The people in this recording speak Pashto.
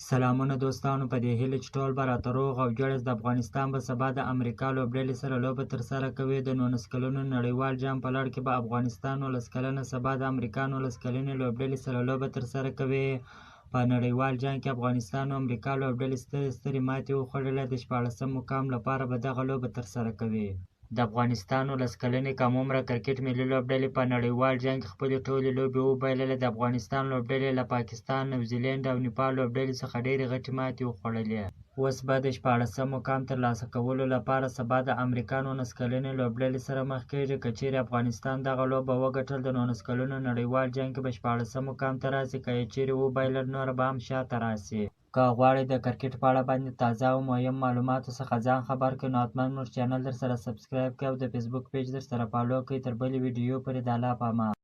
سلامونه دوستانو، په دې هیله چې ټول به راته روغ او جوړ یاست. د افغانستان به سبا د امریکا لوبډلې سره لوبه ترسره کوي. د 19 کلنو نړیوال جام په لړ کې به افغانستان 19 کلنه سبا د امریکا 19 کلنې لوبډلې سره لوبه ترسره کوي. په نړیوال جام کې افغانستان او امریکا لوبډلې سترې ماتې وخوړلې. د 14 مقام لپاره به دغه لوبه ترسره کوي. د افغانستان 19 کلنې کم عمره کرکټ ملي لوبډلې په نړیوال جام کې خپلې ټولې لوبې وبایللې. د افغانستان لوبډلې له پاکستان، نیوزیلینډ او نیپال لوبډلې څخه ډېرې غټې ماتې وخوړلې. اوس به د 14 مقام ترلاسه کولو لپاره سبا د امریکا 19 کلنې لوبډلې سره مخ کېږي. که چیرې افغانستان دغه لوبه وګټل، د 19 کلنو نړیوال جام کې به 14 مقام ته راسي. که یې چیرې وبایلل، نور به هم شاته راسي. که غواړئ د کرکټ په اړه باندې تازه او مهم معلوماتو څخه ځان خبر کړئ، نو حتما موږ چینل در سره سبسکرایب کړئ او د فیسبوک پیج در سره فالو کړئ. تر بلې ویډیو پورې د الله په امان.